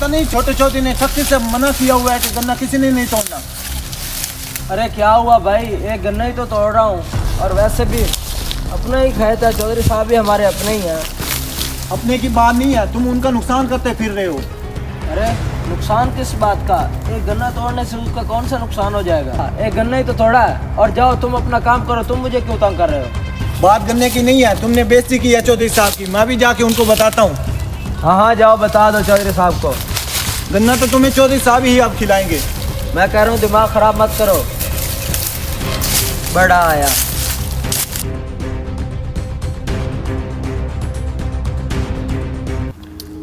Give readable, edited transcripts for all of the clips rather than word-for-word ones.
नहीं, छोटे चौधरी ने सख्ती से मना किया हुआ है कि गन्ना किसी ने नहीं तोड़ना। अरे क्या हुआ भाई, एक गन्ना ही तो तोड़ रहा हूँ, और वैसे भी अपना ही खेत है, चौधरी साहब भी हमारे अपने ही हैं। अपने की बात नहीं है, तुम उनका नुकसान करते फिर रहे हो। अरे नुकसान किस बात का? एक गन्ना तोड़ने से उसका कौन सा नुकसान हो जाएगा? एक गन्ना ही तो तोड़ा है, और जाओ तुम अपना काम करो, तुम मुझे क्यों तंग कर रहे हो? बात गन्ने की नहीं है, तुमने बेइज्जती की है चौधरी साहब की। मैं भी जाके उनको बताता हूँ। हाँ हाँ जाओ बता दो चौधरी साहब को। गन्ना तो तुम्हें चौधरी साहब ही अब खिलाएंगे। मैं कह रहा हूँ दिमाग खराब मत करो। बड़ा आया।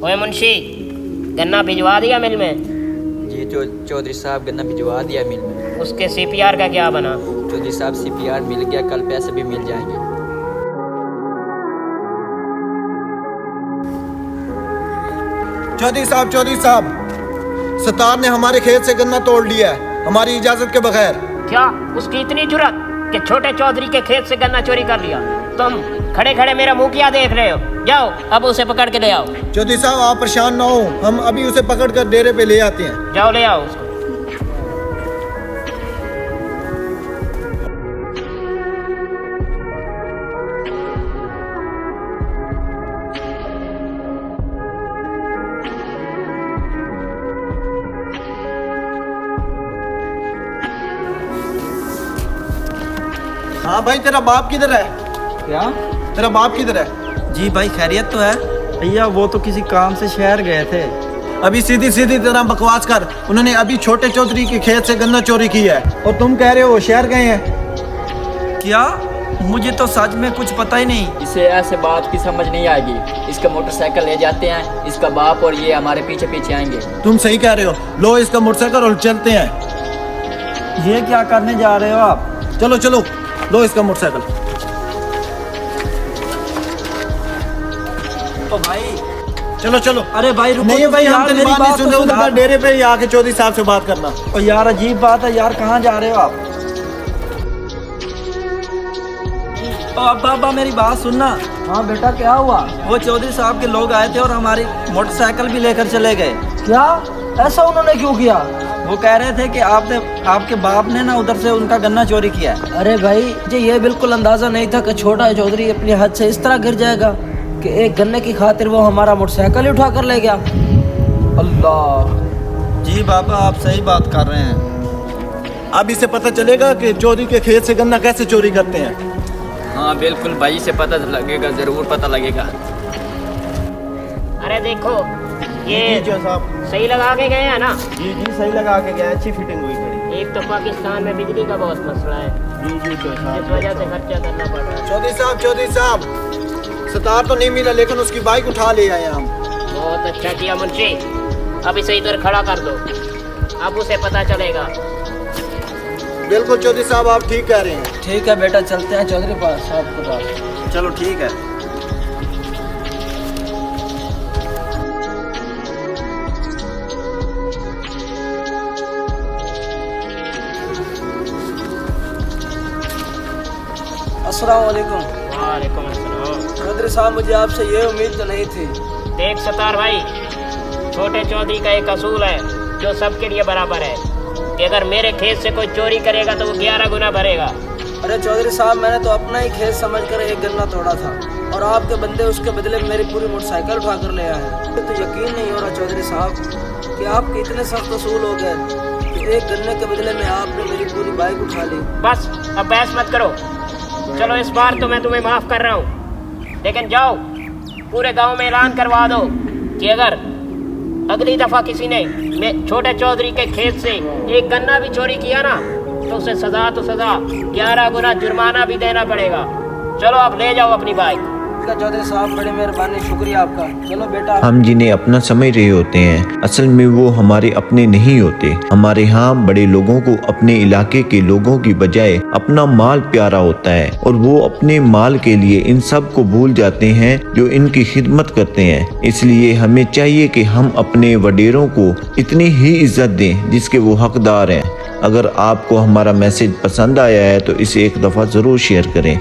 ओए मुंशी, गन्ना भिजवा दिया मिल में? जी चौधरी साहब गन्ना भिजवा दिया मिल में। उसके सीपीआर का क्या बना? चौधरी साहब सीपीआर मिल गया, कल पैसे भी मिल जाएंगे। चौधरी साहब, सतार ने हमारे खेत से गन्ना तोड़ लिया है हमारी इजाजत के बगैर। क्या उसकी इतनी जुर्रत कि छोटे चौधरी के खेत से गन्ना चोरी कर लिया? तुम खड़े खड़े मेरा मुंह क्या देख रहे हो? जाओ अब उसे पकड़ के ले आओ। चौधरी साहब आप परेशान ना हो, हम अभी उसे पकड़ कर डेरे पे ले आते हैं। जाओ ले आओ उसको। हाँ भाई, तेरा बाप किधर है? क्या? तेरा बाप किधर है? जी भाई खैरियत तो है भैया, वो तो किसी काम से शहर गए थे। अभी सीधी सीधी तरह बकवास कर। उन्होंने अभी छोटे चौधरी के खेत से गन्ना चोरी की है और तुम कह रहे हो वो शहर गए हैं। क्या? मुझे तो सच में कुछ पता ही नहीं। इसे ऐसे बात की समझ नहीं आएगी। इसका मोटरसाइकिल ले जाते हैं, इसका बाप और ये हमारे पीछे पीछे आएंगे। तुम सही कह रहे हो, लो इसका मोटरसाइकिल और चलते हैं। ये क्या करने जा रहे हो आप? चलो चलो, लो इसका मोटरसाइकिल। तो भाई चलो चलो। अरे भाई रुको। नहीं तो भाई, हम यार, तेरी मेरी बात नहीं बात सुन तो रहे, उधर सुन। डेरे पे ही आके चौधरी साहब से बात करना। और यार अजीब बात है यार, कहाँ जा रहे हो आप? बाबा मेरी बात सुनना। हाँ बेटा क्या हुआ? वो चौधरी साहब के लोग आए थे और हमारी मोटरसाइकिल भी लेकर चले गए। क्या? ऐसा उन्होंने क्यों किया? वो कह रहे थे कि आपके बाप ने ना उधर से उनका गन्ना चोरी किया है। अरे भाई मुझे ये बिल्कुल अंदाजा नहीं था कि छोटा चौधरी अपने हाथ से इस तरह गिर जाएगा कि एक गन्ने की खातिर वो हमारा मोटरसाइकिल ही उठा कर ले गया। अल्लाह। जी बाबा आप सही बात कर रहे हैं। अब इसे पता चलेगा कि चौधरी के खेत से गन्ना कैसे चोरी करते हैं। हाँ बिल्कुल भाई, से पता लगेगा, जरूर पता लगेगा। अरे देखो ये जी साहब, सही लगा के गए हैं ना? जी सही लगा के गया, अच्छी फिटिंग हुई खड़ी। एक तो पाकिस्तान में बिजली का बहुत मसला है, जी इस वजह से खर्चा करना पड़ रहा है। चौधरी साहब, सतार तो नहीं मिला लेकिन उसकी बाइक उठा ले आए हम। बहुत अच्छा किया मुंशी, अब इसे इधर खड़ा कर दो, अब उसे पता चलेगा। बिल्कुल चौधरी साहब, आप ठीक कह रहे हैं। ठीक है बेटा, चलते हैं चौधरी साहब के पास। चलो ठीक है। अस्सलाम वालेकुम। वालेकुम अस्सलाम। चौधरी साहब मुझे आपसे ये उम्मीद तो नहीं थी। देख सतार भाई, छोटे चौधरी का एक असूल है जो सबके लिए बराबर है कि अगर मेरे खेत से कोई चोरी करेगा तो वो 11 गुना भरेगा। अरे चौधरी साहब, मैंने तो अपना ही खेत समझकर एक गन्ना तोड़ा था और आपके बंदे उसके बदले में मेरी पूरी मोटरसाइकिल उठा कर ले आए। मुझे तो यकीन नहीं हो रहा चौधरी साहब कि आपके इतने सख्त असूल हो गए कि एक गन्ने के बदले में आपने मेरी पूरी बाइक उठा ली। बस अब बहस मत करो। चलो इस बार तो मैं तुम्हें माफ़ कर रहा हूँ, लेकिन जाओ पूरे गांव में ऐलान करवा दो कि अगर अगली दफ़ा किसी ने छोटे चौधरी के खेत से एक गन्ना भी चोरी किया ना तो उसे सज़ा तो सज़ा 11 गुना जुर्माना भी देना पड़ेगा। चलो आप ले जाओ अपनी बाइक। चौधरी साहब बड़ी मेहरबानी, शुक्रिया आपका। चलो बेटा। हम जिन्हें अपना समझ रहे होते हैं असल में वो हमारे अपने नहीं होते। हमारे यहाँ बड़े लोगों को अपने इलाके के लोगों की बजाय अपना माल प्यारा होता है और वो अपने माल के लिए इन सब को भूल जाते हैं जो इनकी खिदमत करते हैं। इसलिए हमें चाहिए कि हम अपने वडेरों को इतनी ही इज्जत दें जिसके वो हकदार हैं। अगर आपको हमारा मैसेज पसंद आया है तो इसे एक दफ़ा ज़रूर शेयर करें।